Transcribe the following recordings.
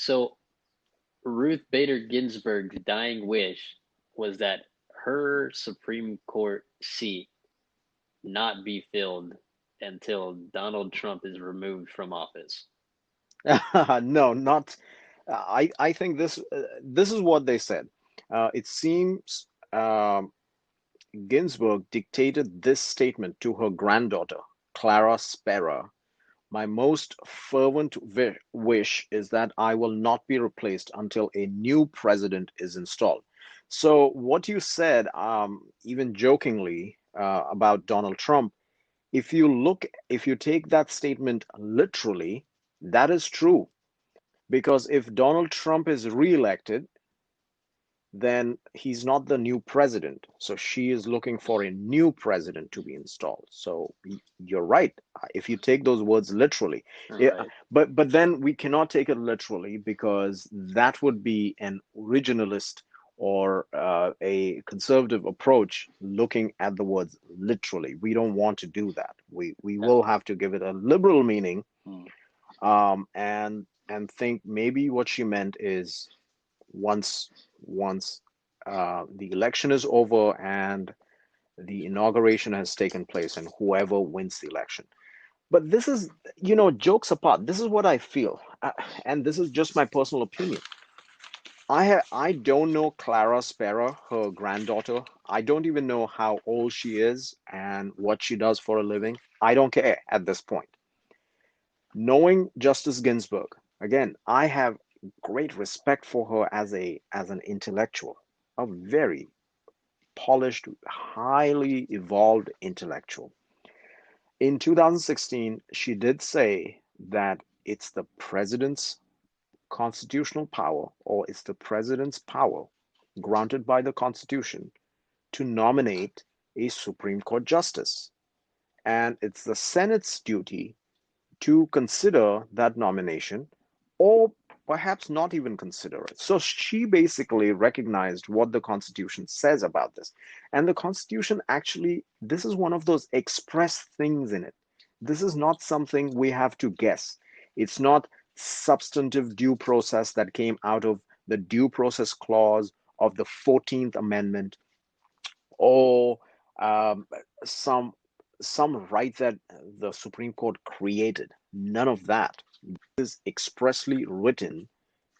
So Ruth Bader Ginsburg's dying wish was that her Supreme Court seat not be filled until Donald Trump is removed from office. No, not. I think this is what they said. It seems Ginsburg dictated this statement to her granddaughter, Clara Sparrow. My most fervent wish is that I will not be replaced until a new president is installed. So, what you said, even jokingly, about Donald Trump, if you take that statement literally, that is true. Because if Donald Trump is reelected, then he's not the new president. So she is looking for a new president to be installed. So you're right. If you take those words literally, it, Right. but then we cannot take it literally because that would be an originalist or a conservative approach looking at the words literally. We don't want to do that. We Yeah. will have to give it a liberal meaning, Hmm. and think maybe what she meant is once once the election is over and the inauguration has taken place and whoever wins the election. But this is, jokes apart, this is what I feel, and this is just my personal opinion. I don't know Clara Sparrow, her granddaughter. I don't even know how old she is and what she does for a living. I don't care at this point. Knowing Justice Ginsburg, again, I have great respect for her as an intellectual, a very polished, highly evolved intellectual. In 2016, she did say that it's the president's constitutional power, or it's the president's power granted by the Constitution to nominate a Supreme Court justice. And it's the Senate's duty to consider that nomination or perhaps not even consider it. So she basically recognized what the Constitution says about this. And the Constitution actually, this is one of those express things in it. This is not something we have to guess. It's not substantive due process that came out of the due process clause of the 14th Amendment or um, some some right that the Supreme Court created. None of that. This is expressly written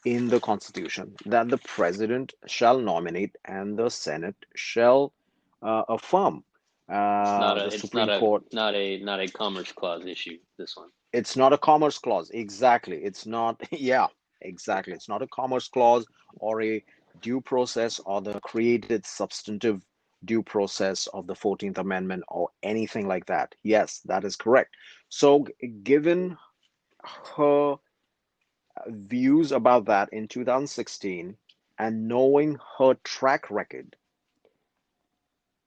in the Constitution that the president shall nominate and the Senate shall affirm It's not a the it's Supreme Court. not a Commerce Clause issue, this one. It's not a commerce clause. Exactly. It's not, yeah, exactly. It's not a commerce clause or a due process or the created substantive due process of the 14th Amendment or anything like that. Yes, that is correct. So, given her views about that in 2016 and knowing her track record,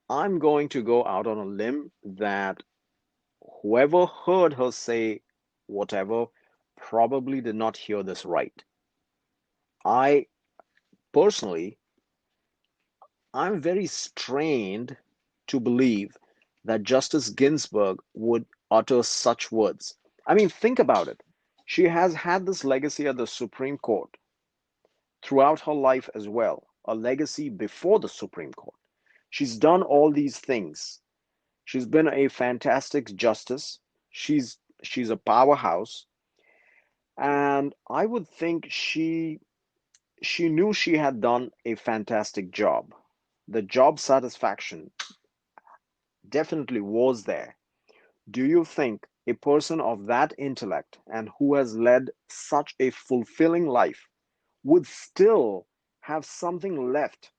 I'm going to go out on a limb that whoever heard her say whatever probably did not hear this right. I personally, I'm very strained to believe that Justice Ginsburg would utter such words. I mean, think about it. She has had this legacy at the Supreme Court throughout her life as well, a legacy before the Supreme Court. She's done all these things. She's been a fantastic justice. She's a powerhouse, and I would think she knew she had done a fantastic job. The job satisfaction definitely was there. Do you think a person of that intellect and who has led such a fulfilling life would still have something left,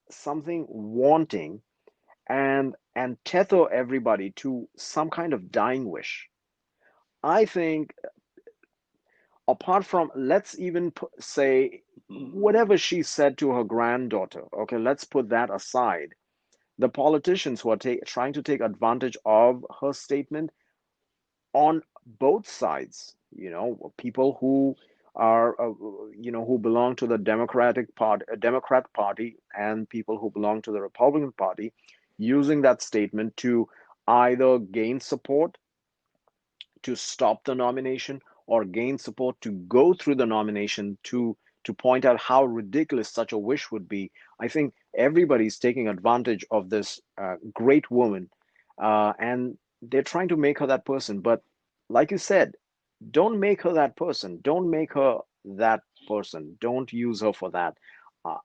something wanting, and tether everybody to some kind of dying wish? I think, apart from, let's even say whatever she said to her granddaughter, okay, let's put that aside. The politicians who are trying to take advantage of her statement on both sides, people who are, who belong to the Democrat Party, and people who belong to the Republican Party, using that statement to either gain support to stop the nomination or gain support to go through the nomination to point out how ridiculous such a wish would be. I think everybody's taking advantage of this great woman, and they're trying to make her that person. But like you said, don't make her that person. Don't make her that person. Don't use her for that. Uh,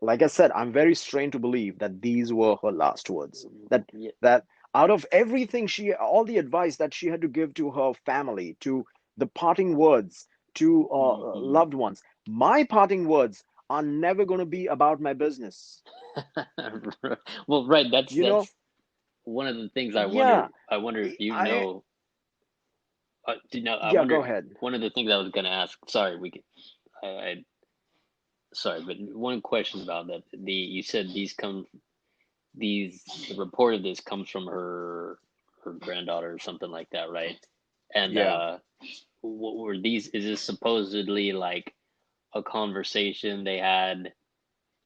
like I said, I'm very strained to believe that these were her last words. Yeah. That out of everything all the advice that she had to give to her family, to the parting words, to Hmm. loved ones, my parting words are never going to be about my business. Well, right. That's You know, one of the things I yeah, wonder. I wonder if you I know. You know, I yeah. wonder. Go ahead. One of the things I was going to ask. Sorry, we could. Sorry, but one question about that. You said the report of this comes from her granddaughter or something like that, right? And Yeah. what were these? Is this supposedly like a conversation they had,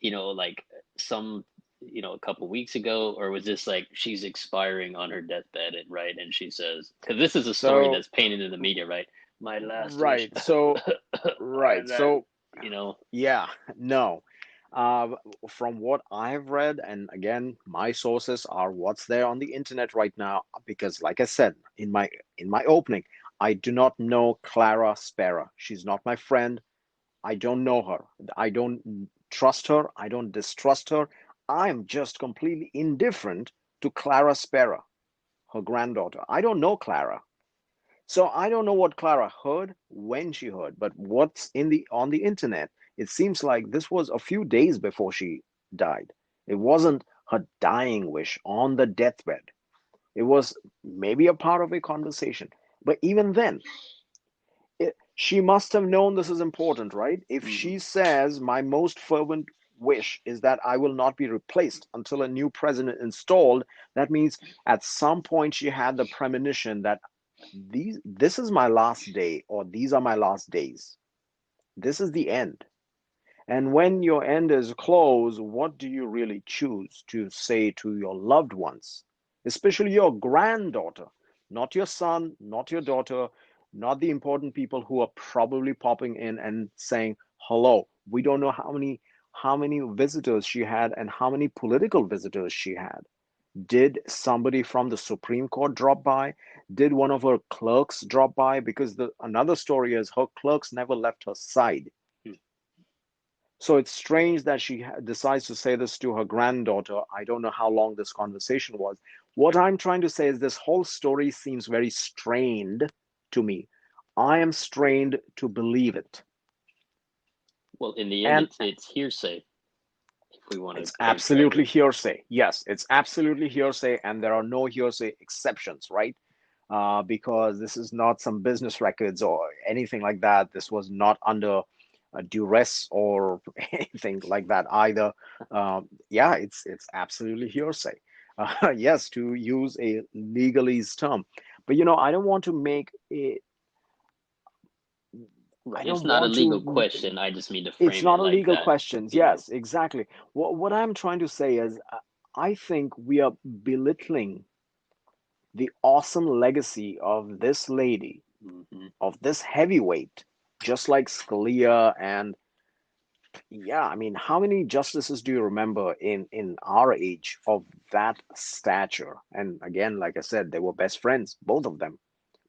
like some, a couple weeks ago, or was this like she's expiring on her deathbed, right? And she says, because this is a story So that's painted in the media, right? My last wish, right. So right. and then, So you know, yeah. No. Uh, from what I've read, and again, my sources are what's there on the internet right now, because, like I said in my opening, I do not know Clara Spera. She's not my friend. I don't know her. I don't trust her. I don't distrust her. I'm just completely indifferent to Clara Spera, her granddaughter. I don't know Clara. So I don't know what Clara heard, when she heard, but what's in the on the internet, it seems like this was a few days before she died. It wasn't her dying wish on the deathbed. It was maybe a part of a conversation. But even then, she must have known this is important, right? If mhm. she says, my most fervent wish is that I will not be replaced until a new president installed, that means at some point she had the premonition that this is my last day, or these are my last days. This is the end. And when your end is close, what do you really choose to say to your loved ones, especially your granddaughter? Not your son, not your daughter, not the important people who are probably popping in and saying hello. We don't know how many visitors she had and how many political visitors she had. Did somebody from the Supreme Court drop by? Did one of her clerks drop by? Because the another story is her clerks never left her side. So it's strange that she decides to say this to her granddaughter. I don't know how long this conversation was. What I'm trying to say is this whole story seems very strained to me. I am strained to believe it. Well, in the end, And it's hearsay if we want to it's put it directly. absolutely hearsay. Yes, it's absolutely hearsay, and there are no hearsay exceptions, right? Because this is not some business records or anything like that. This was not under duress or anything like that either. Yeah, it's absolutely hearsay. Yes, to use a legalese term, but I don't want to make it. I Right. It's don't not a want legal to. question. I just mean to It's frame it not a like legal that. questions. You know. Yes, exactly. What I'm trying to say is, I think we are belittling the awesome legacy of this lady, Hmm. of this heavyweight, just like Scalia. And yeah, I mean, how many justices do you remember in our age of that stature? And again, like I said, they were best friends, both of them,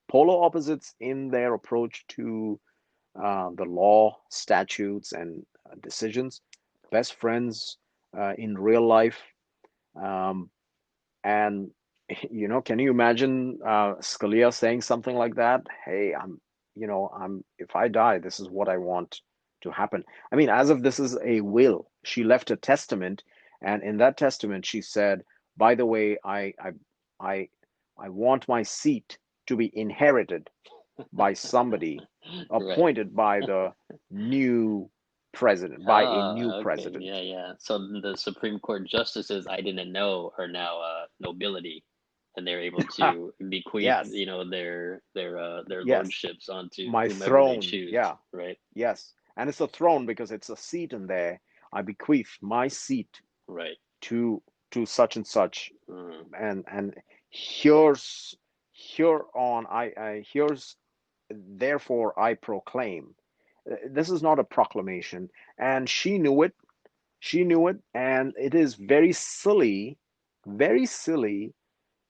polar opposites in their approach to the law, statutes, and decisions, best friends in real life. Um, and can you imagine Scalia saying something like that? Hey, if I die, this is what I want to happen. I mean, as if this is a will. She left a testament, and in that testament, she said, "By the way, I, I want my seat to be inherited by somebody Right. appointed by the new president, by a new Ah, okay. president." Yeah, yeah. So the Supreme Court justices I didn't know are now nobility, and they're able to bequeath, Yes, their yes, lordships onto my whomever they throne. choose, Yeah, right? yes. And it's a throne because it's a seat in there. I bequeath my seat Right. to such and such. Mm. And here's here on I here's therefore I proclaim. This is not a proclamation, and she knew it. She knew it, and it is very silly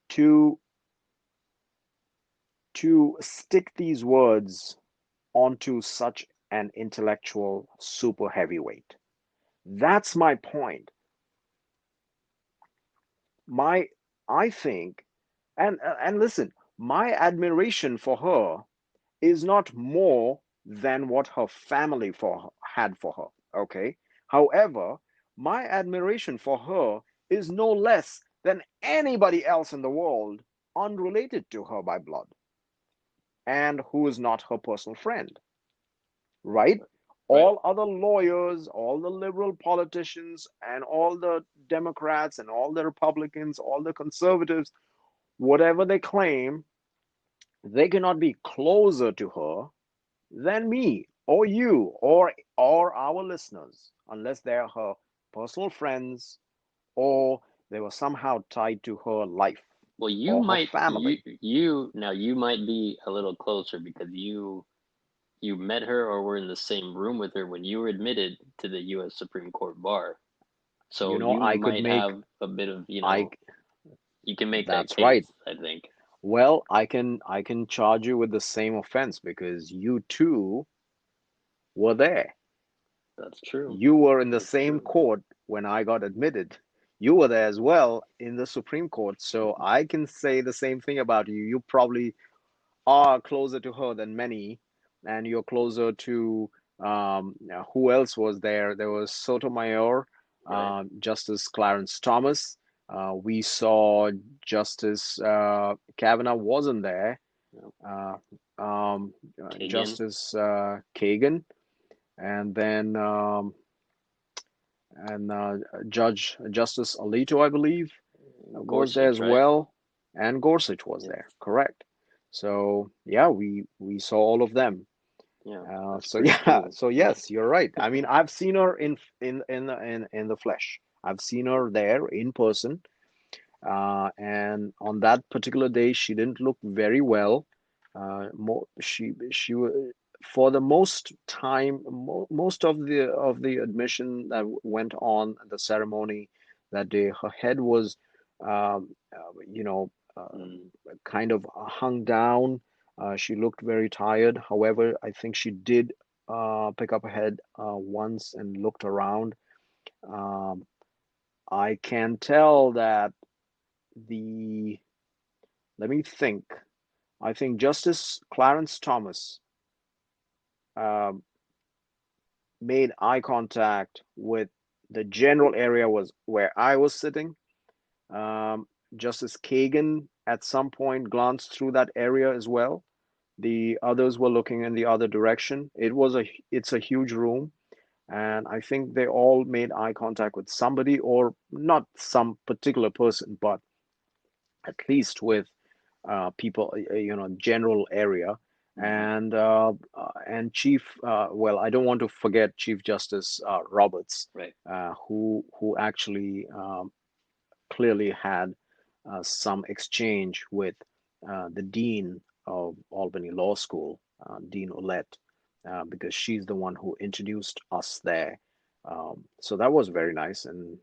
to stick these words onto such an intellectual super heavyweight. That's my point. My, I think, and listen, my admiration for her is not more than what her family had for her. Okay. However, my admiration for her is no less than anybody else in the world unrelated to her by blood and who is not her personal friend, right? Right. All other lawyers, all the liberal politicians, and all the Democrats, and all the Republicans, all the conservatives, whatever they claim, they cannot be closer to her than me or you or our listeners, unless they're her personal friends or they were somehow tied to her life Well, you or her might family. you now you might be a little closer because you met her or were in the same room with her when you were admitted to the U.S. Supreme Court bar. You So know, you I could might make have a bit of, I you can make that that's case, right. I think. Well, I can charge you with the same offense because you too were there. That's true. You were in the That's same true. court when I got admitted. You were there as well in the Supreme Court. So I can say the same thing about you. You probably are closer to her than many, and you're closer to who else was there? There was Sotomayor, Right. Justice Clarence Thomas. We saw Justice Kavanaugh wasn't there. Yeah. Uh, um, Kagan, Justice Kagan, and then and Judge Justice Alito, I believe, was there Gorsuch, as right? well, and Gorsuch was Yeah. there. Correct. So yeah, we saw all of them. Yeah. That's So pretty yeah, cool. so yes, you're right. I mean, I've seen her in the flesh. I've seen her there in person, and on that particular day, she didn't look very well. She for the most time, most of the admission that went on at the ceremony that day, her head was, you know, Mm, kind of hung down. She looked very tired. However, I think she did pick up her head once and looked around. Um, I can tell that the let me think. I think Justice Clarence Thomas um, made eye contact with the general area was where I was sitting. Um, Justice Kagan at some point glanced through that area as well. The others were looking in the other direction. It's a huge room, and I think they all made eye contact with somebody, or not some particular person, but at least with people, general area. hmm And Chief, well, I don't want to forget Chief Justice Roberts, Right. who actually clearly had some exchange with the dean of Albany Law School, Dean Olette, because she's the one who introduced us there. So that was very nice. And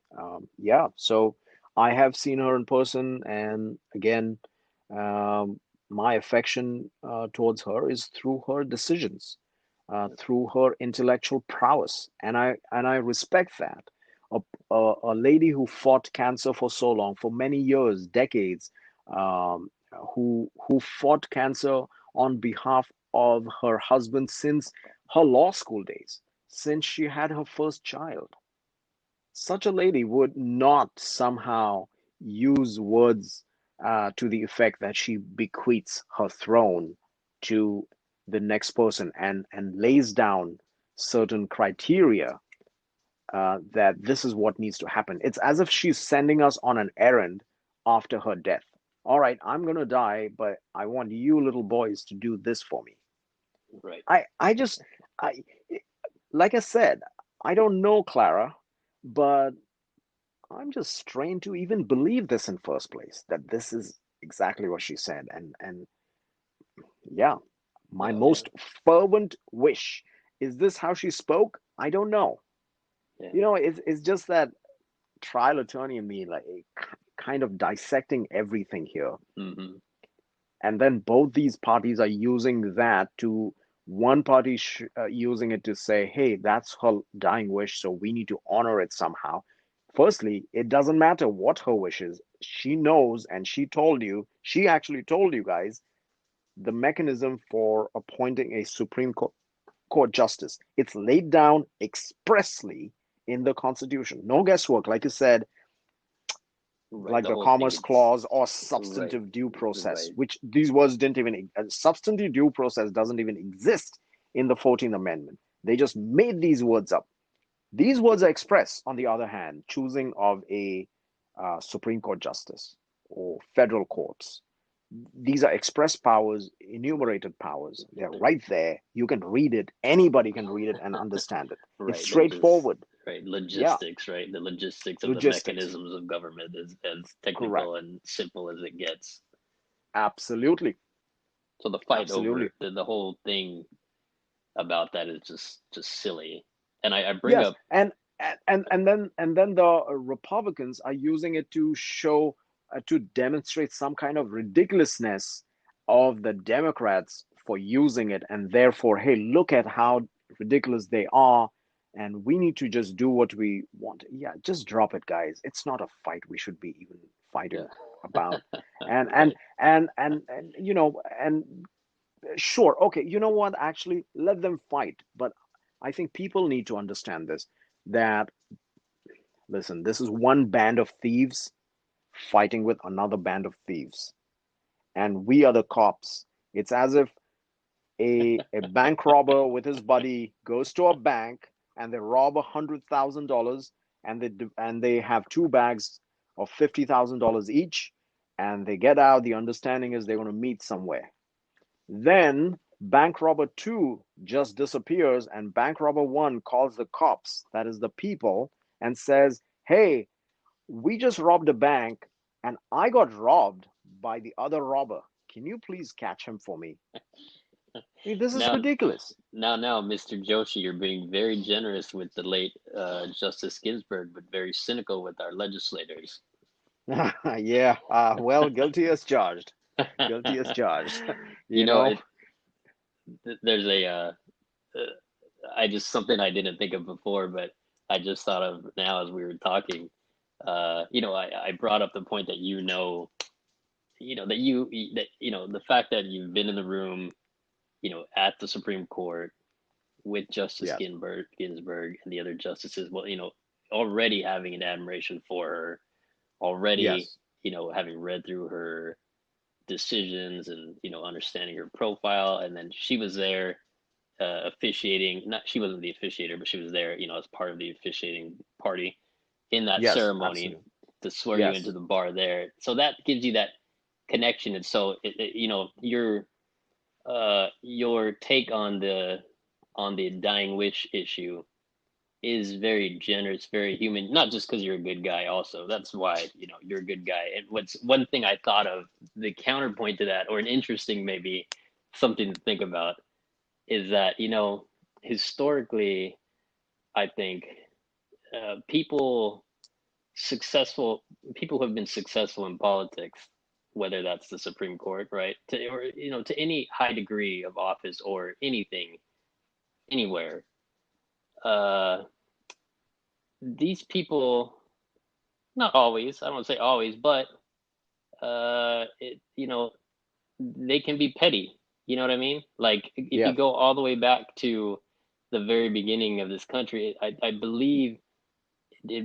yeah, so I have seen her in person. And again, my affection towards her is through her decisions, through her intellectual prowess. And I respect that a lady who fought cancer for so long, for many years, decades, um, who fought cancer on behalf of her husband since her law school days, since she had her first child. Such a lady would not somehow use words to the effect that she bequeaths her throne to the next person and lays down certain criteria that this is what needs to happen. It's as if she's sending us on an errand after her death. All right, I'm going to die, but I want you little boys to do this for me. Right. I just, I, like I said, I don't know Clara, but I'm just strained to even believe this in first place, that this is exactly what she said. And yeah, My Oh yeah, most fervent wish. Is this how she spoke? I don't know. yeah. It's just that trial attorney in me, like kind of dissecting everything here. Mm-hmm. And then both these parties are using that to one party using it to say, hey, that's her dying wish, so we need to honor it somehow. Firstly, it doesn't matter what her wish is. She knows, and she actually told you guys the mechanism for appointing a Court justice. It's laid down expressly in the Constitution. No guesswork, like you said, Right. like The the whole thing. Commerce It's Clause or right. substantive due process, Right. which these words didn't even, substantive due process doesn't even exist in the 14th Amendment. They just made these words up. These words are expressed, on the other hand, choosing of a Supreme Court justice or federal courts. These are express powers, Right. enumerated powers. They're They're, right there. You can read it. Anybody can read it and understand it. It's right. They're just straightforward. right Yeah, logistics. Right. The logistics of the logistics. mechanisms of government is as technical Correct. and simple as it gets. Absolutely. So the fight over Absolutely. the whole thing about that is just silly. And I bring Yes, up and then the Republicans are using it to show to demonstrate some kind of ridiculousness of the Democrats for using it, and therefore, hey, look at how ridiculous they are, and we need to just do what we want. Yeah, just drop it, guys. It's not a fight we should be even yeah. fighting about. And and Right. and and sure, okay, you know what? Actually, let them fight. But I think people need to understand this that, listen, this is one band of thieves fighting with another band of thieves. And we are the cops. It's as if a bank robber with his buddy goes to a bank and they rob $100,000 and they have two bags of $50,000 each and they get out. The understanding is they're going to meet somewhere. Then bank robber two just disappears, and bank robber one calls the cops, that is the people, and says, hey, we just robbed a bank and I got robbed by the other robber. Can you please catch him for me? I mean, this is Now, ridiculous. now, Mr. Joshi, you're being very generous with the late Justice Ginsburg, but very cynical with our legislators. Yeah, well, guilty as charged. Guilty as charged. You you know, know, there's a I just something I didn't think of before, but I just thought of now as we were talking. I brought up the point that the fact that you've been in the room, at the Supreme Court with Justice yes, Ginsburg and the other justices. Well, already having an admiration for her, already, yes, having read through her decisions and understanding her profile, and then she was there officiating. Not she wasn't the officiator, but she was there, as part of the officiating party in that yes, ceremony absolutely. to swear you into Yes. the bar there. So that gives you that connection, and so your take on the dying wish issue is very generous, very human. Not just because you're a good guy. Also, that's why you're a good guy. And what's one thing I thought of, the counterpoint to that, or an interesting maybe something to think about, is that historically, I think people successful people who have been successful in politics, whether that's the Supreme Court, right, or to any high degree of office or anything, anywhere, uh, these people, not always, I don't want to say always, but they can be petty. You know what I mean? Like if you Yes. go all the way back to the very beginning of this country, I believe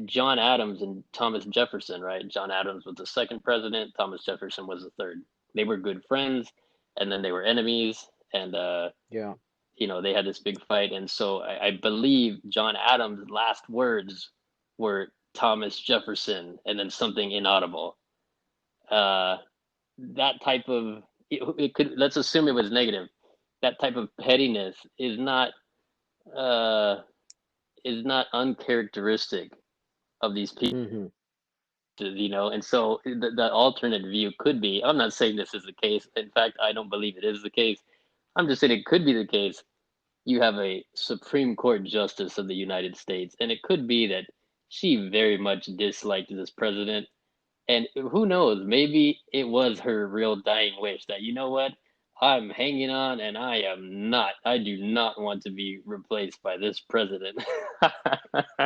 John Adams and Thomas Jefferson, right? John Adams was the second president. Thomas Jefferson was the third. They were good friends, and then they were enemies, and Yeah. they had this big fight. And so I believe John Adams' last words were Thomas Jefferson, and then something inaudible. Uh, that type of it could, let's assume it was negative. That type of pettiness uh, is not uncharacteristic of these people. Hmm. And so the alternate view could be, I'm not saying this is the case, in fact I don't believe it is the case, I'm just saying it could be the case. You have a Supreme Court Justice of the United States, and it could be that she very much disliked this president. And who knows, maybe it was her real dying wish that, you know what, I'm hanging on and I do not want to be replaced by this president.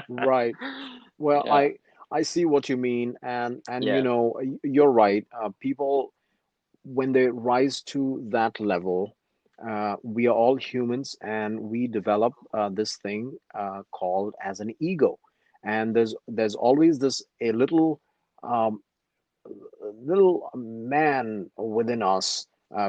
Right. Well, Yeah, I see what you mean, and yeah, you're right. People, when they rise to that level, we are all humans, and we develop this thing called as an ego, and there's always this a um, little man within us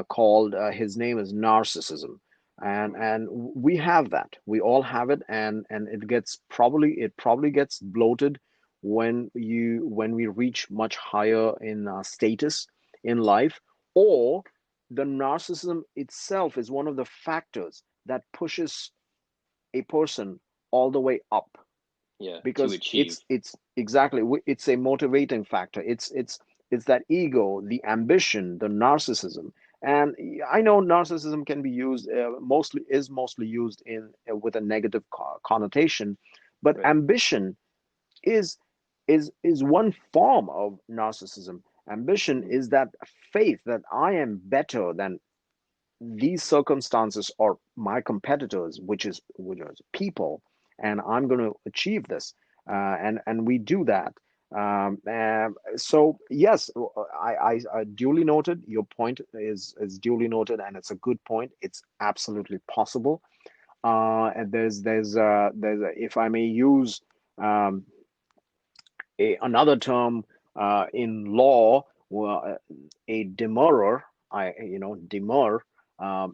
called his name is narcissism, and we have that. We all have it, and it probably gets bloated when we reach much higher in status in life, or the narcissism itself is one of the factors that pushes a person all the way up, yeah, to because achieve. it's exactly, it's a motivating factor. It's that ego, the ambition, the narcissism. And I know narcissism can be used mostly used in with a negative connotation, but Right. ambition is is one form of narcissism. Ambition Mm, is that faith that I am better than these circumstances or my competitors, which is people, and I'm going to achieve this, and we do that. So yes, I duly noted. Your point is duly noted, and it's a good point. It's absolutely possible. And if I may use um, another term in law, well, a demurrer. Demur.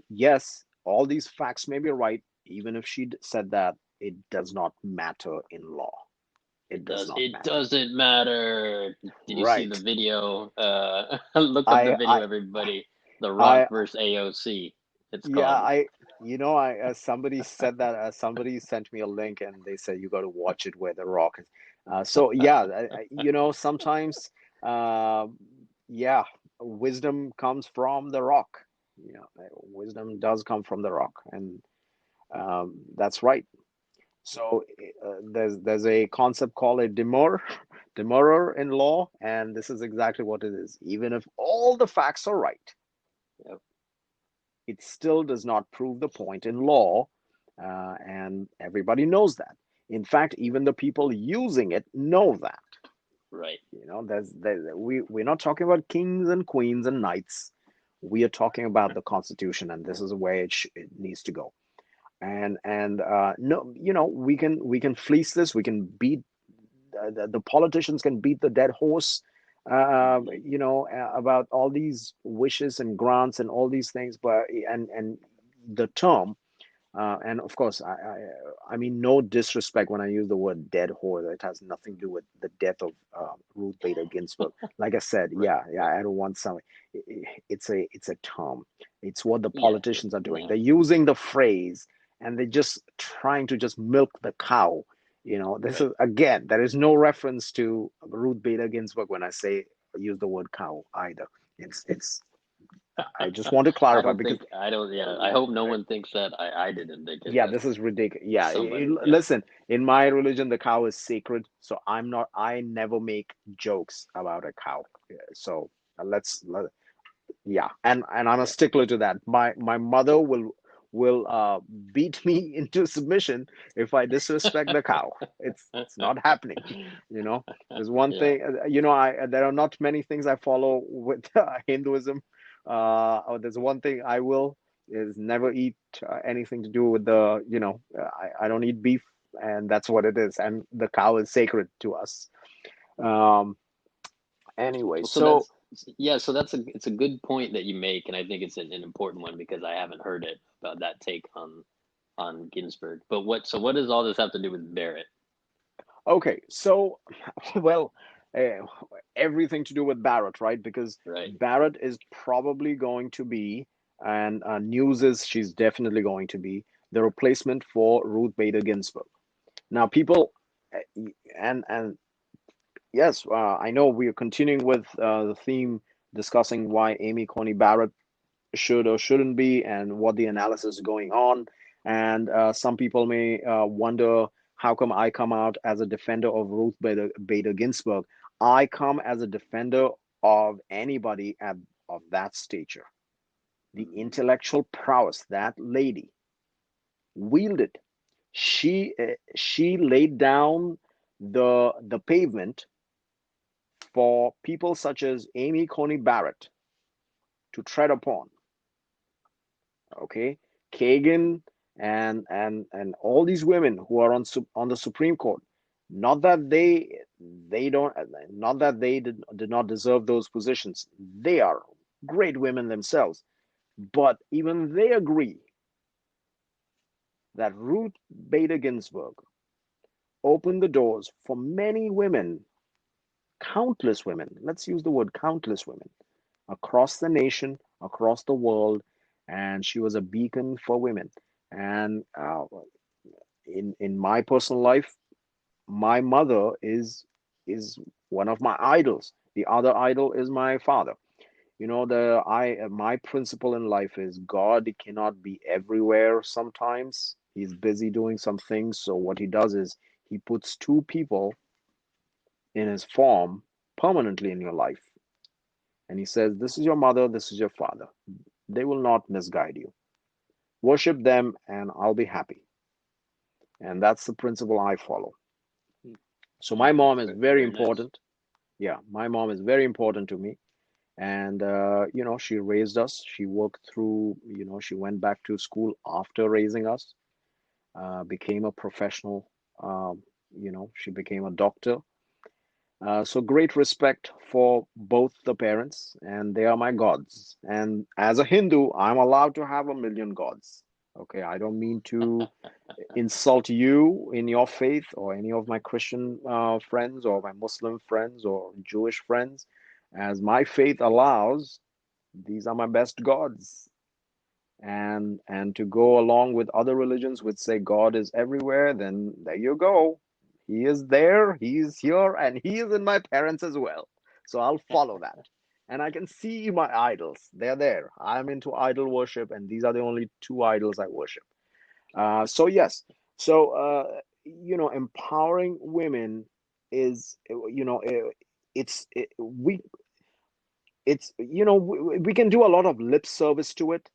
Yes, all these facts may be right. Even if she said that, it does not matter in law. It does not it matter. doesn't matter. Did you see the Right. video? Look up the I, video, I, everybody. The Rock I, versus AOC. It's yeah, called. I somebody said that. Somebody sent me a link, and they said you got to watch it where the Rock is. So yeah, sometimes, uh, yeah, wisdom comes from the Rock. Wisdom does come from the Rock, and that's right. So there's a concept called a demurrer in law, and this is exactly what it is. Even if all the facts are right, Yep. it still does not prove the point in law, and everybody knows that. In fact, even the people using it know that. Right. We're not talking about kings and queens and knights. We are talking about the Constitution, and this is where it needs to go. And no, we can fleece this. We can beat the politicians can beat the dead horse, Hmm. about all these wishes and grants and all these things, but and the term, and of course, I mean no disrespect when I use the word dead horse. It has nothing to do with the death of Ruth Bader Ginsburg. Like I said, Right. yeah, yeah, Right. I don't want some. It's a term. It's what the Yeah. politicians are doing. Yeah. They're using the phrase, and they're just trying to just milk the cow. This Right. is again, there is no reference to Ruth Bader Ginsburg when I say use the word cow either. It's. I just want to I clarify don't because think I don't. Yeah. I hope no one thinks that. I didn't think it. yeah, this That's is ridiculous. Yeah, somebody. Yeah. listen, in my religion, the cow is sacred, so I never make jokes about a cow. Yeah, so yeah, and I'm a Yeah. stickler to that. My mother will beat me into submission if I disrespect the cow. It's not happening. You know, there's one Yeah. thing. I there are not many things I follow with Hinduism. There's one thing I will is never eat anything to do with I don't eat beef, and that's what it is. And the cow is sacred to us. Um, anyway, Well, so so that's yeah. So that's it's a good point that you make, and I think it's an important one because I haven't heard it about that take on Ginsburg. But what does all this have to do with Barrett? okay, so well, uh, everything to do with Barrett, right? Because Right. Barrett is probably going to be, and news is she's definitely going to be the replacement for Ruth Bader Ginsburg. Now, people, and yes, I know we are continuing with the theme discussing why Amy Coney Barrett should or shouldn't be, and what the analysis is going on. And some people may wonder, how come I come out as a defender of Ruth Bader Ginsburg? I come as a defender of anybody of that stature. The intellectual prowess that lady wielded. She laid down the pavement for people such as Amy Coney Barrett to tread upon. Okay, Kagan and all these women who are on the Supreme Court. Not that they don't, not that they did not deserve those positions. They are great women themselves, but even they agree that Ruth Bader Ginsburg opened the doors for many women, countless women. Let's use the word countless women across the nation, across the world, and she was a beacon for women. And in my personal life, my mother is one of my idols. The other idol is my father. You know, the I my principle in life is God cannot be everywhere sometimes. He's busy doing some things, so what he does is he puts two people in his form permanently in your life. And he says, this is your mother, this is your father. They will not misguide you. Worship them, and I'll be happy. And that's the principle I follow. So my mom is very Very nice. important. Yeah, my mom is very important to me. And, she raised us. She worked through, she went back to school after raising us, became a professional. She became a doctor. So great respect for both the parents, and they are my gods. And as a Hindu, I'm allowed to have a million gods. Okay, I don't mean to insult you in your faith or any of my Christian friends or my Muslim friends or Jewish friends. As my faith allows, these are my best gods. And to go along with other religions which say God is everywhere, then there you go. He is there, he is here, and he is in my parents as well. So I'll follow that. And I can see my idols. They're there. I'm into idol worship, and these are the only two idols I worship. So yes, so empowering women is, it's it, we it's we can do a lot of lip service to it,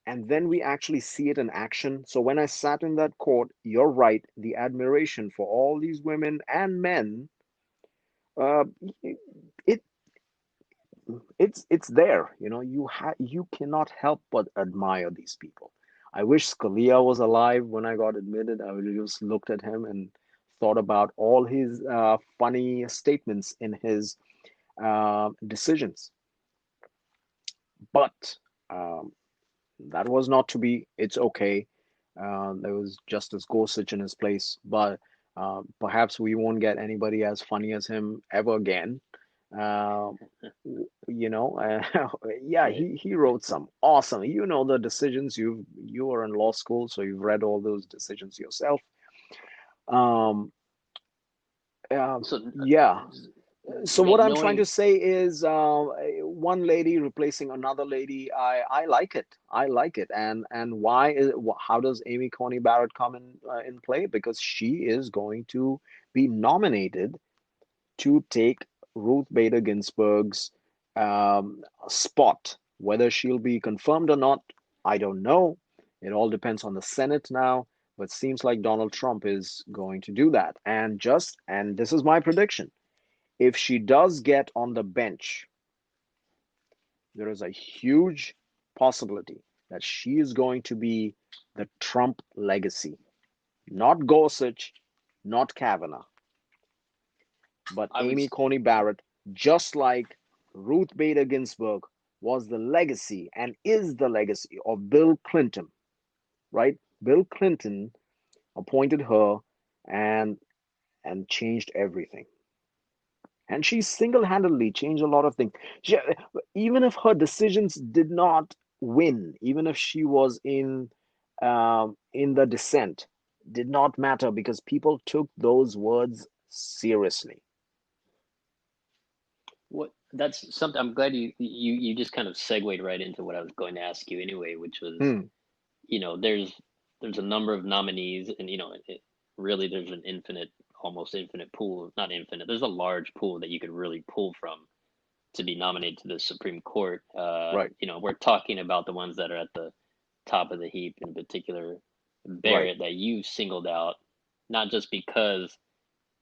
and then we actually see it in action. So when I sat in that court, you're right, the admiration for all these women and men, uh, it it's there. You cannot help but admire these people. I wish Scalia was alive when I got admitted. I would have just looked at him and thought about all his funny statements in his decisions. But that was not to be. It's okay. There was Justice Gorsuch in his place, but perhaps we won't get anybody as funny as him ever again. Uh, yeah, Yeah. he wrote some awesome. The decisions you were in law school, so you've read all those decisions yourself. Um, So, yeah, so what I'm trying to knowing say is one lady replacing another lady. I like it. I like it. And why is how does Amy Coney Barrett come in play? Because she is going to be nominated to take Ruth Bader Ginsburg's spot. Whether she'll be confirmed or not, I don't know. It all depends on the Senate now. But seems like Donald Trump is going to do that. And this is my prediction, if she does get on the bench, there is a huge possibility that she is going to be the Trump legacy. Not Gorsuch, not Kavanaugh, but I would, Amy Coney Barrett, just like Ruth Bader Ginsburg was the legacy and is the legacy of Bill Clinton, right? Bill Clinton appointed her and changed everything. And she single-handedly changed a lot of things. Even if her decisions did not win, even if she was in the dissent, did not matter because people took those words seriously. what that's something. I'm glad you just kind of segued right into what I was going to ask you anyway, which was, Hmm. there's a number of nominees, and really there's an almost infinite pool, not infinite. There's a large pool that you could really pull from to be nominated to the Supreme Court. Right, We're talking about the ones that are at the top of the heap, in particular right. Barrett, that you singled out, not just because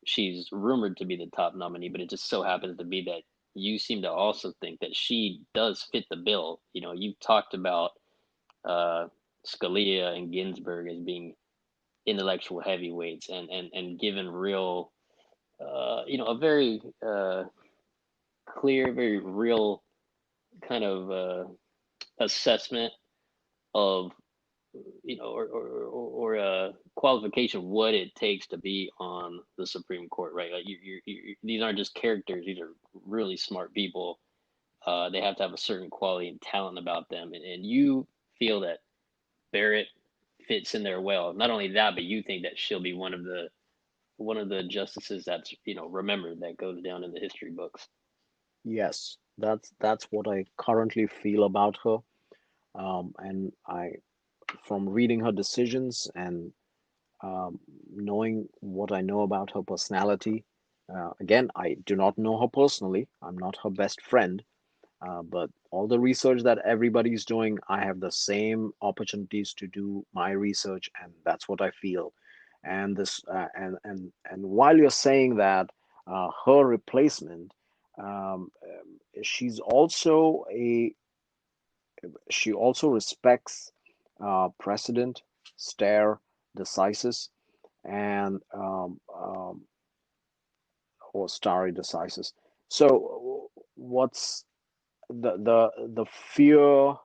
she's rumored to be the top nominee, but it just so happens to be that you seem to also think that she does fit the bill. You've talked about uh, Scalia and Ginsburg as being intellectual heavyweights, and given real, a very clear, very real kind of assessment of, or a qualification what it takes to be on the Supreme Court, right? Like these aren't just characters; these are really smart people. They have to have a certain quality and talent about them, and you feel that Barrett fits in there well. Not only that, but you think that she'll be one of the justices that's remembered, that goes down in the history books. Yes, that's what I currently feel about her. And from reading her decisions and knowing what I know about her personality, again, I do not know her personally. I'm not her best friend, but all the research that everybody's doing, I have the same opportunities to do my research, and that's what I feel. And while you're saying that her replacement, she's also a she also respects precedent, stare decisis, and or stare decisis. So, what's the fear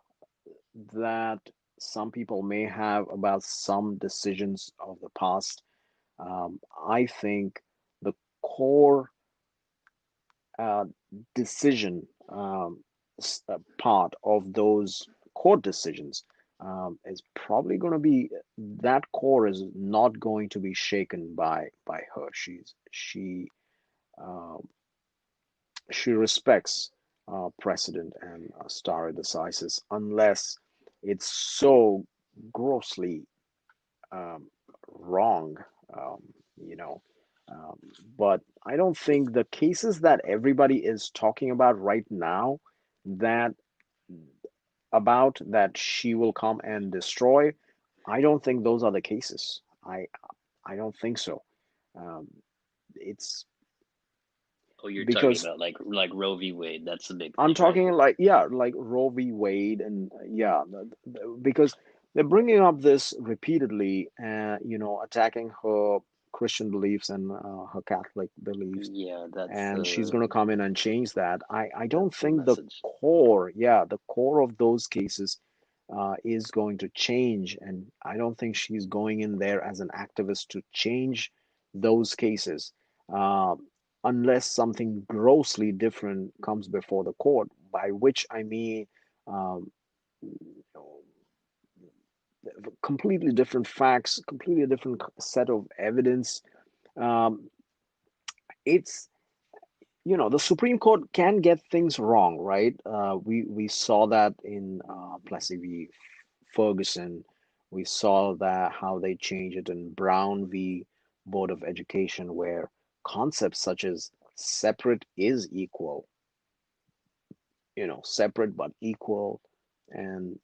that some people may have about some decisions of the past? I think the core uh, decision part of those court decisions is probably going to be that core is not going to be shaken by her. Um, she respects precedent and stare decisis unless it's so grossly um, wrong, um, you know. Um, but I don't think the cases that everybody is talking about right now that that she will come and destroy, I don't think those are the cases. I don't think so. Um, it's Oh, you're talking because about like Roe v. Wade. That's the big I'm thing, right? talking like, yeah, like Roe v. Wade, and yeah, because they're bringing up this repeatedly, attacking her Christian beliefs and her Catholic beliefs, Yeah, that's and she's the going to come in and change that. I don't that's the think the message. core, yeah, the core of those cases is going to change, and I don't think she's going in there as an activist to change those cases. Uh, Unless something grossly different comes before the court, by which I mean um, completely different facts, completely different set of evidence. Um, it's the Supreme Court can get things wrong, right? We saw that in Plessy v. Ferguson. We saw that how they changed it in Brown v. Board of Education, where concepts such as separate is equal, separate but equal, and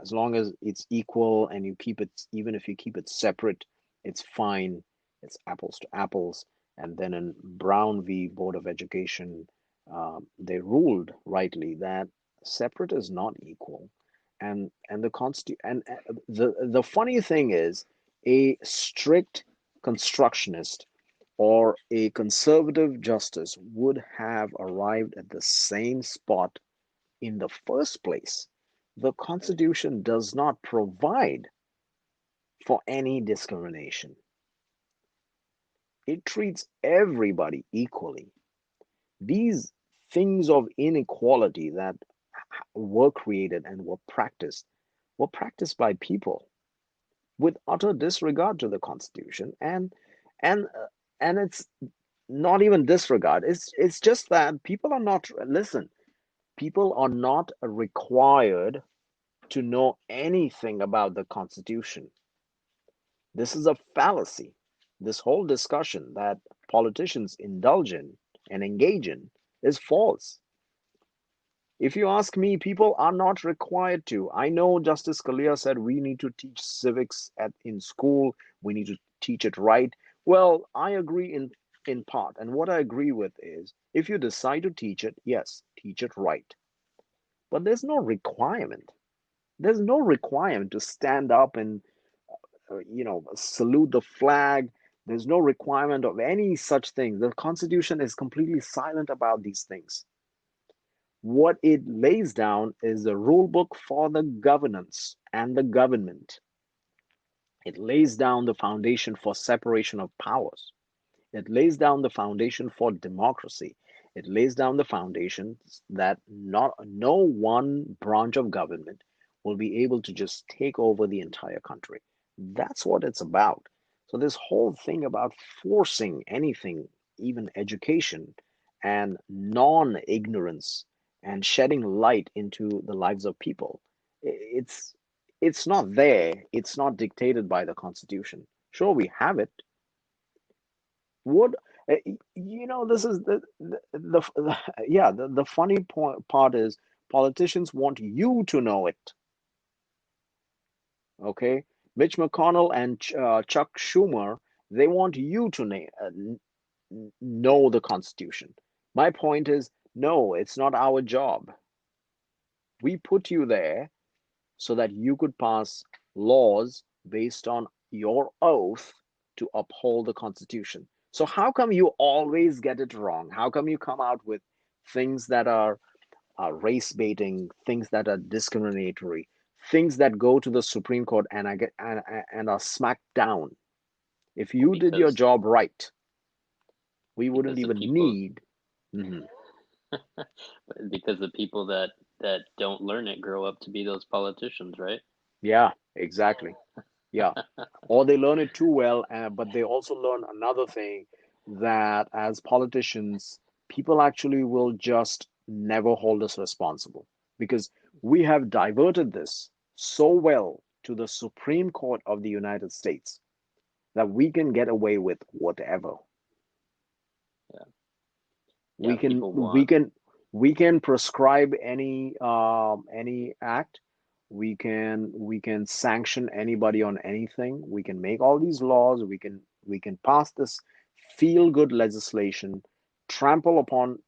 as long as it's equal and you keep it, even if you keep it separate, it's fine. It's apples to apples. And then in Brown v. Board of Education, they ruled rightly that separate is not equal, and the funny thing is, a strict constructionist or a conservative justice would have arrived at the same spot in the first place. The Constitution does not provide for any discrimination. It treats everybody equally. These things of inequality that were created and were practiced by people with utter disregard to the Constitution, and and it's not even disregard. It's just that people are not, listen, people are not required to know anything about the Constitution. This is a fallacy. This whole discussion that politicians indulge in and engage in is false. If you ask me, people are not required to. I know Justice Scalia said we need to teach civics in school, we need to teach it right. Well, I agree in part. And what I agree with is if you decide to teach it, yes, teach it right. But there's no requirement. There's no requirement to stand up and salute the flag. There's no requirement of any such thing. The Constitution is completely silent about these things. What it lays down is the rule book for the governance and the government. It lays down the foundation for separation of powers. It lays down the foundation for democracy. It lays down the foundations that no one branch of government will be able to just take over the entire country. That's what it's about. So this whole thing about forcing anything, even education and non-ignorance and shedding light into the lives of people, it's not there. It's not dictated by the Constitution. Sure, we have it. What this is yeah, the funny part is politicians want you to know it. Okay, Mitch McConnell and Chuck Schumer, they want you to know the Constitution. My point is, no, it's not our job. We put you there so that you could pass laws based on your oath to uphold the Constitution. So, how come you always get it wrong? How come you come out with things that are race baiting, things that are discriminatory, things that go to the Supreme Court and are smacked down? If Well, you did your job right, we wouldn't because the even people need. Mhm. because the people that don't learn it grow up to be those politicians, right? Yeah, exactly. Yeah. Or they learn it too well, but they also learn another thing that as politicians, people actually will just never hold us responsible because we have diverted this so well to the Supreme Court of the United States that we can get away with whatever. Yeah, yeah. We can People we want can we can prescribe any act. We can sanction anybody on anything. We can make all these laws. We can pass this feel good legislation, trample upon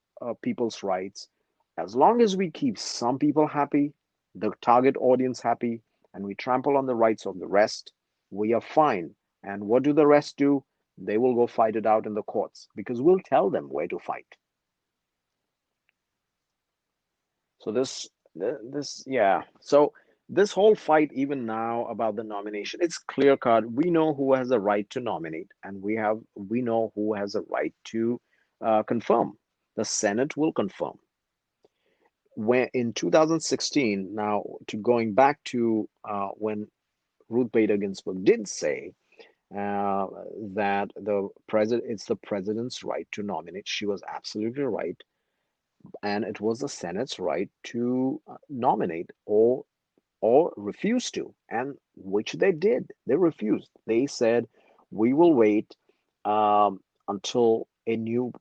people's rights. As long as we keep some people happy, the target audience happy, and we trample on the rights of the rest, we are fine. And what do the rest do? They will go fight it out in the courts because we'll tell them where to fight. So yeah. So this whole fight, even now about the nomination, it's clear cut. We know who has a right to nominate, and we know who has a right to confirm. The Senate will confirm. When in 2016, now to going back to when Ruth Bader Ginsburg did say uh, that it's the president's right to nominate. She was absolutely right, and it was the Senate's right to nominate or refuse to, and which they did. They refused. They said, "We will wait until a new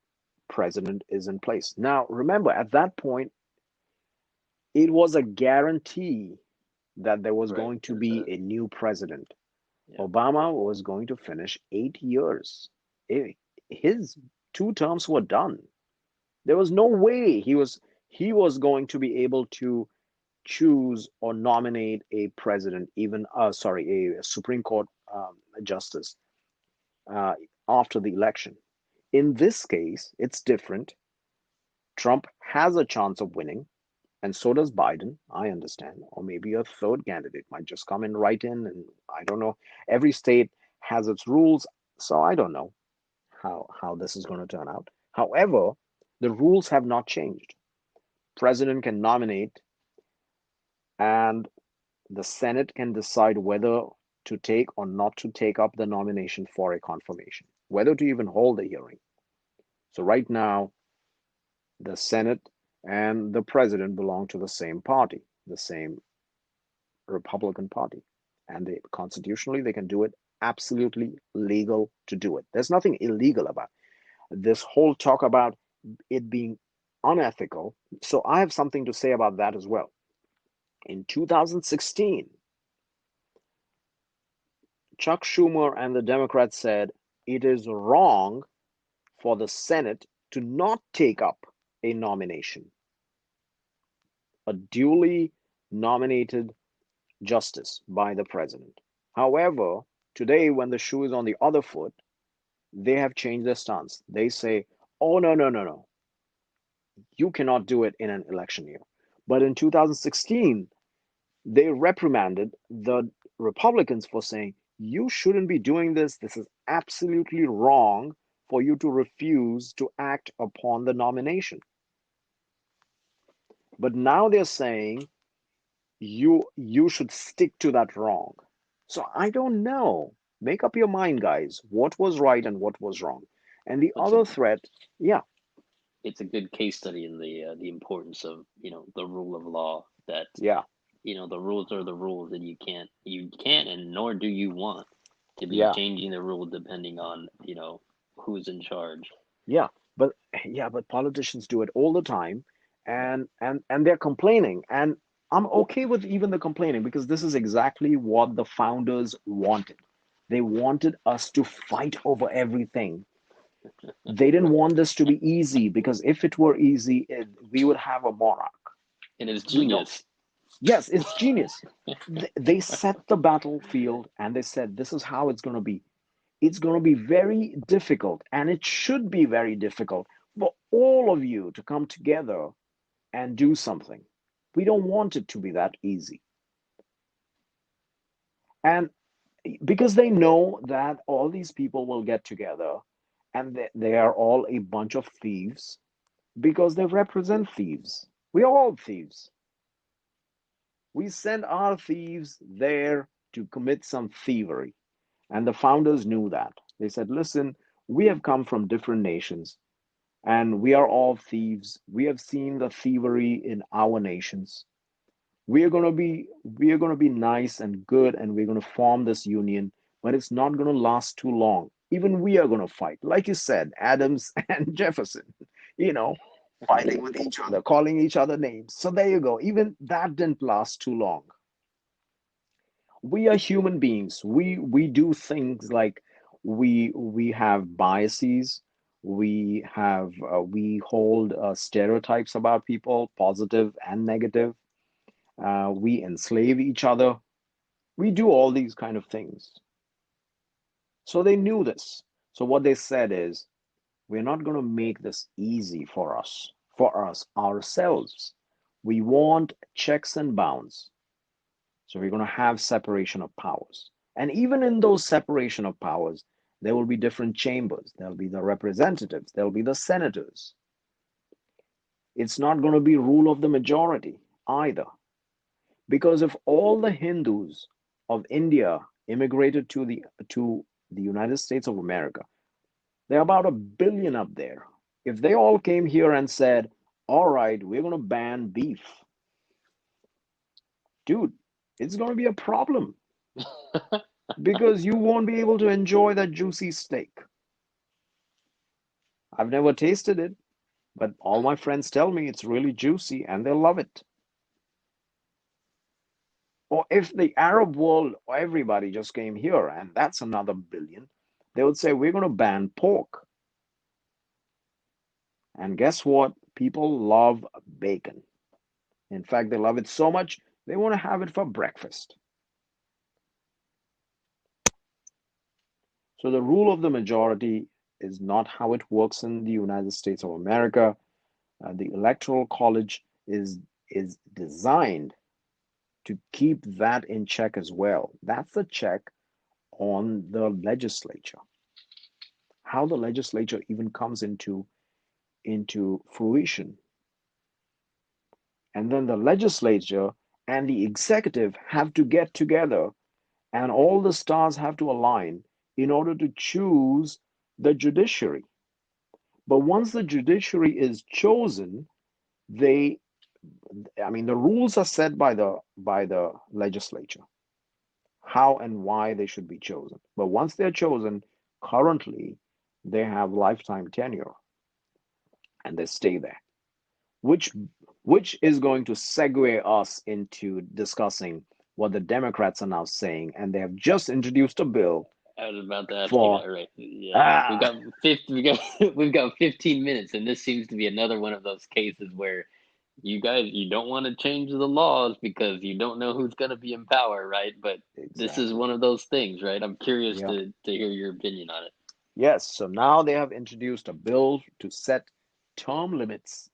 president is in place." Now, remember, at that point, it was a guarantee that there was right. going to There's be a a new president. yeah. Obama was going to finish 8 years. His 2 terms were done. There was no way he was going to be able to choose or nominate a president, even sorry, a Supreme Court justice uh, after the election. In this case, it's different. Trump has a chance of winning, and so does Biden. I understand, or maybe a third candidate might just come in right in, and I don't know. Every state has its rules, so I don't know how this is going to turn out. However, the rules have not changed. President can nominate, and the Senate can decide whether to take or not to take up the nomination for a confirmation, whether to even hold the hearing. So right now, the Senate and the president belong to the same party, the same Republican Party. And they constitutionally they can do it, absolutely legal to do it. There's nothing illegal about it. This whole talk about it being unethical. So I have something to say about that as well. In 2016, Chuck Schumer and the Democrats said it is wrong for the Senate to not take up a nomination, a duly nominated justice by the president. However, today, when the shoe is on the other foot, they have changed their stance. They say, oh, no, no, no, no. You cannot do it in an election year. But in 2016, they reprimanded the Republicans for saying, you shouldn't be doing this. This is absolutely wrong for you to refuse to act upon the nomination. But now they're saying you should stick to that wrong. So I don't know. Make up your mind, guys. What was right and what was wrong? And the It's a other threat, yeah, it's a good case study in the importance of the rule of law. That yeah, the rules are the rules, and you can't and nor do you want to be yeah, changing the rule depending on who's in charge. yeah. But yeah, but politicians do it all the time, and they're complaining. And I'm okay with even the complaining because this is exactly what the founders wanted. They wanted us to fight over everything. They didn't want this to be easy because if it were easy, we would have a monarch. And it's We don't. genius. Yes, it's genius. They set the battlefield and they said, this is how it's going to be. It's going to be very difficult, and it should be very difficult for all of you to come together and do something. We don't want it to be that easy. And because they know that all these people will get together and they are all a bunch of thieves because they represent thieves. We are all thieves. We send our thieves there to commit some thievery. And the founders knew that. They said, listen, we have come from different nations and we are all thieves. We have seen the thievery in our nations. We are going to be nice and good and we're going to form this union, but it's not going to last too long. Even we are going to fight. Like you said, Adams and Jefferson, you know, fighting with each other, calling each other names. So there you go. Even that didn't last too long. We are human beings. We do things like we have biases. We hold stereotypes about people, positive and negative. We enslave each other. We do all these kind of things. So they knew this. So what they said is, we're not going to make this easy for us ourselves. We want checks and bounds. So we're going to have separation of powers. And even in those separation of powers, there will be different chambers. There'll be the representatives, there'll be the senators. It's not going to be rule of the majority either. Because if all the Hindus of India immigrated to the United States of America, there are about 1 billion up there. If they all came here and said, all right, we're going to ban beef, dude, it's going to be a problem because you won't be able to enjoy that juicy steak. I've never tasted it, but all my friends tell me it's really juicy and they love it. Or if the Arab world, everybody just came here, and that's another 1 billion, they would say, we're going to ban pork. And guess what? People love bacon. In fact, they love it so much, they want to have it for breakfast. So the rule of the majority is not how it works in the United States of America. The Electoral College is designed to keep that in check as well. That's a check on the legislature. How the legislature even comes into fruition. And then the legislature and the executive have to get together and all the stars have to align in order to choose the judiciary. But once the judiciary is chosen, they, I mean, the rules are set by the legislature, how and why they should be chosen. But once they're chosen, currently they have lifetime tenure and they stay there, which which is going to segue us into discussing what the Democrats are now saying, and they have just introduced a bill I was about to ask you for that, right? Yeah, we've ah got 50, we got we've got 15 minutes, and this seems to be another one of those cases where you don't want to change the laws because you don't know who's going to be in power, right? But this is exactly. one of those things, right? I'm curious Yeah. to hear your opinion on it, Yes, so now they have introduced a bill to set term limits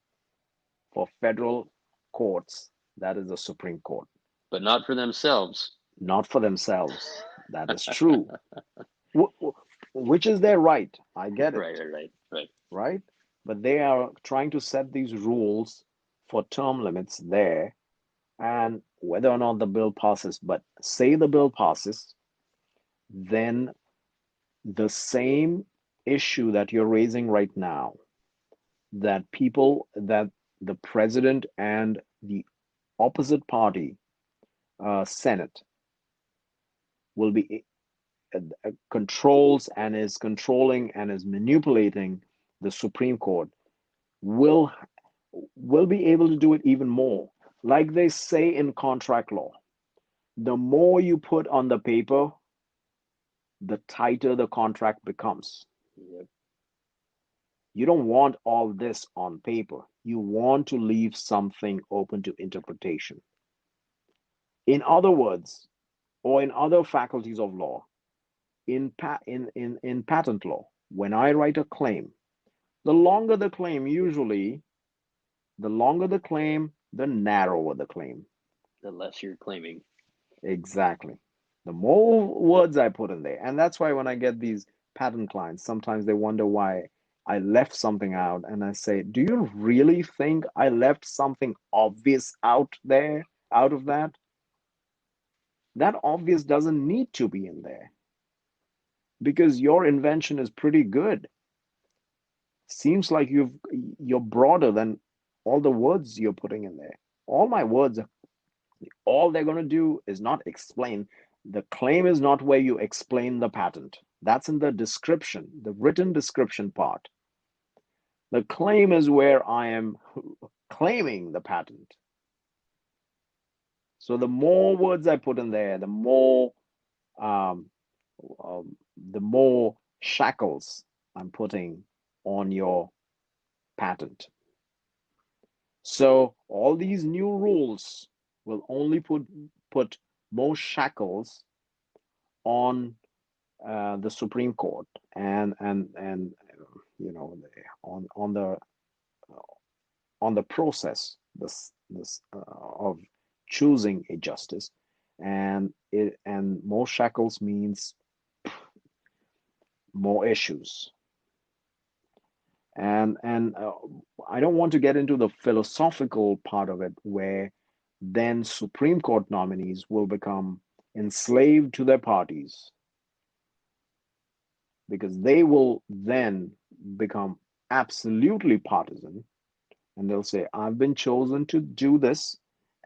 for federal courts, that is the Supreme Court, but not for themselves. not for themselves. That is true. Which is their right. I get it, Right. right? But they are trying to set these rules for term limits there, and whether or not the bill passes, but say the bill passes, then the same issue that you're raising right now, that the president and the opposite party, Senate, will be controls and is controlling and is manipulating the Supreme Court, will will be able to do it even more. Like they say in contract law, the more you put on the paper, the tighter the contract becomes. Yep. You don't want all this on paper. You want to leave something open to interpretation. In other words, or in other faculties of law, in patent law, when I write a claim, the longer the claim, usually, the longer the claim, the narrower the claim. The less you're claiming. Exactly. The more words I put in there. And that's why when I get these patent clients, sometimes they wonder why I left something out. And I say, do you really think I left something obvious out there, out of that? That obvious doesn't need to be in there because your invention is pretty good. Seems like you're broader than all the words you're putting in there. All my words, all they're going to do is not explain. The claim is not where you explain the patent. That's in the description, the written description part. The claim is where I am claiming the patent. So the more words I put in there, um, the more shackles I'm putting on your patent. So all these new rules will only put more shackles on the Supreme Court and on the process this of choosing a justice, and more shackles means more issues. And I don't want to get into the philosophical part of it, where then Supreme Court nominees will become enslaved to their parties because they will then become absolutely partisan, and they'll say, I've been chosen to do this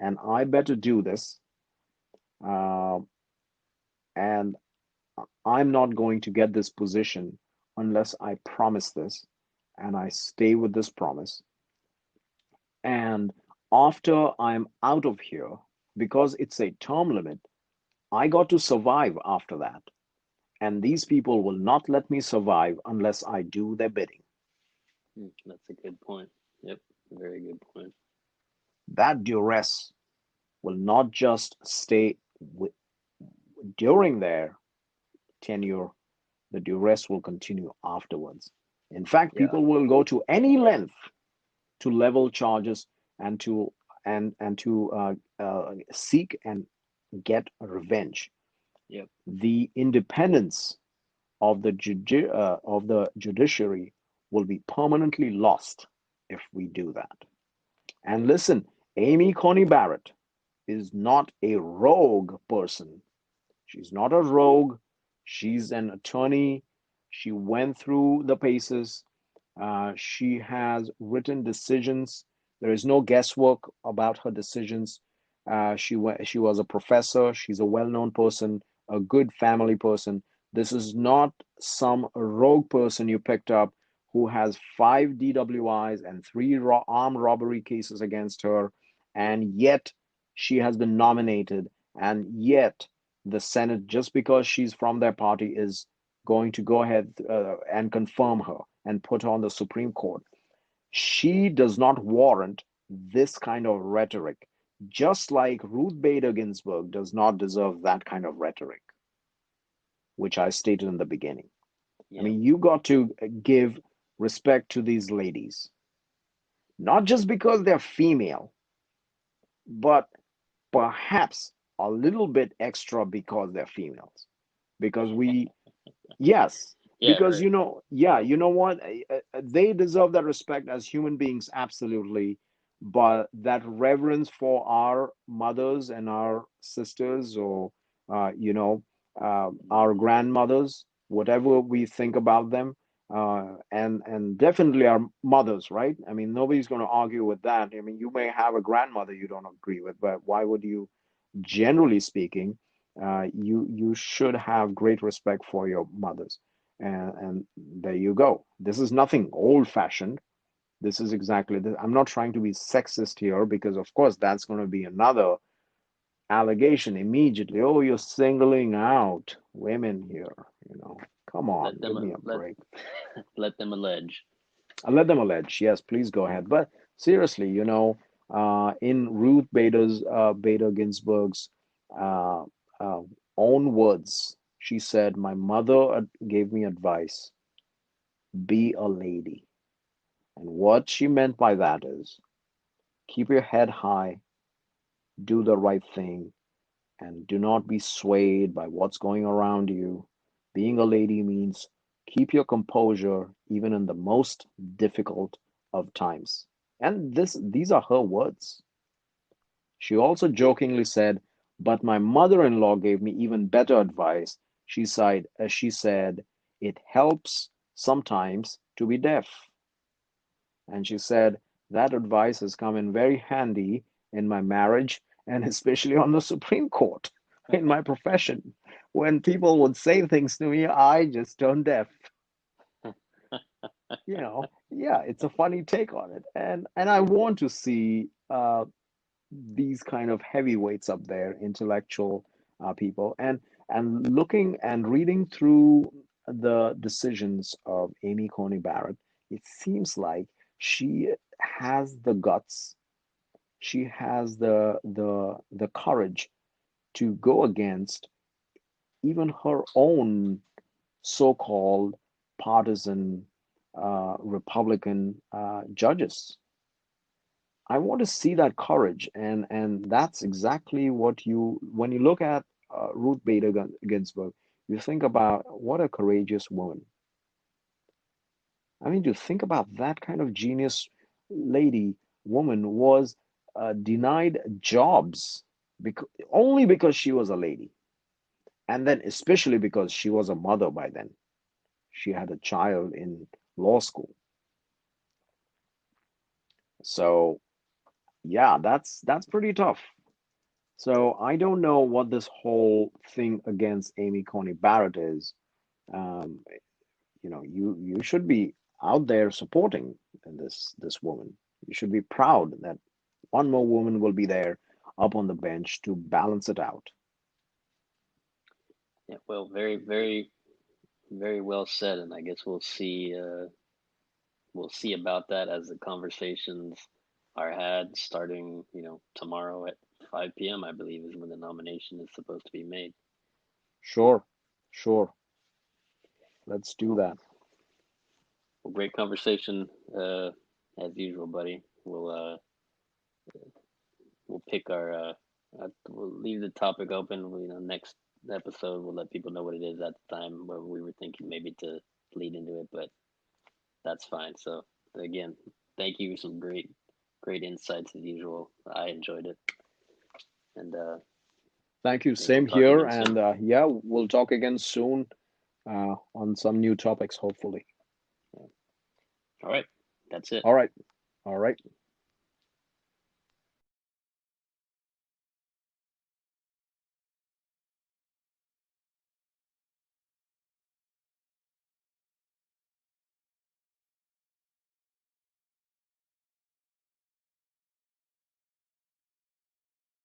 and I better do this, uh, and I'm not going to get this position unless I promise this and I stay with this promise. And after I'm out of here, because it's a term limit, I got to survive after that. And these people will not let me survive unless I do their bidding. That's a good point. Yep, very good point. That duress will not just stay during their tenure, the duress will continue afterwards. In fact, Yeah. people will go to any length to level charges and to seek and get revenge. Yep. The independence of the judiciary will be permanently lost if we do that. And Yep. listen, Amy Coney Barrett is not a rogue person. She's not a rogue. She's an attorney. She went through the paces. She has written decisions. There is no guesswork about her decisions. She was a professor. She's a well-known person, a good family person. This is not some rogue person you picked up who has 5 DWIs and 3 armed robbery cases against her, and yet she has been nominated, and yet the Senate, just because she's from their party, is going to go ahead and confirm her and put her on the Supreme Court. She does not warrant this kind of rhetoric, just like Ruth Bader Ginsburg does not deserve that kind of rhetoric, which I stated in the beginning. I Yeah. mean, you got to give respect to these ladies, not just because they're female, but perhaps a little bit extra because they're females. Because we Yes, Yeah, because right. yeah, you know what? They deserve that respect as human beings, absolutely. But that reverence for our mothers and our sisters, or our grandmothers, whatever we think about them, and definitely our mothers, right? I mean, nobody's going to argue with that. I mean, you may have a grandmother you don't agree with, but why would you? Generally speaking, you should have great respect for your mothers, and there you go. This is nothing old-fashioned. This is exactly this. I'm not trying to be sexist here because, of course, that's going to be another allegation immediately. Oh, you're singling out women here. You know, come on, Let give them me a let break. let them allege. I'll let them allege. Yes, please go ahead. But seriously, in Ruth Bader Ginsburg's uh, uh, own words, she said, "My mother gave me advice: be a lady." And what she meant by that is keep your head high, do the right thing, and do not be swayed by what's going around you. Being a lady means keep your composure even in the most difficult of times. And these are her words. She also jokingly said, "But my mother-in-law gave me even better advice." She said, "It helps sometimes to be deaf." And she said, "That advice has come in very handy in my marriage and especially on the Supreme Court in my profession. When people would say things to me, I just turned deaf." Yeah, it's a funny take on it. And I want to see these kind of heavyweights up there, intellectual people, and looking and reading through the decisions of Amy Coney Barrett, it seems like she has the guts, she has the courage to go against even her own so-called partisan Republican judges. I want to see that courage, and that's exactly what when you look at Ruth Bader Ginsburg, you think about what a courageous woman. I mean, to think about that kind of genius lady, woman was denied jobs only because she was a lady, and then especially because she was a mother by then. She had a child in law school. So yeah, that's pretty tough. So I don't know what this whole thing against Amy Coney Barrett is. Um, you should be out there supporting this woman. You should be proud that one more woman will be there up on the bench to balance it out. Yeah, well, very, very, very well said, and I guess we'll see about that as the conversations are had starting, tomorrow at 5 p.m. I believe is when the nomination is supposed to be made. Sure, sure. Let's do Well, that. well, great conversation as usual, buddy. We'll pick we'll leave the topic open. Next episode we'll let people know what it is at the time where we were thinking maybe to lead into it, but that's fine. So again, thank you. Some great insights as usual. I enjoyed it, and Thank you. maybe we'll Same talk here. again soon. And yeah, we'll talk again soon on some new topics, hopefully. Yeah. All right, that's it. All right. All right.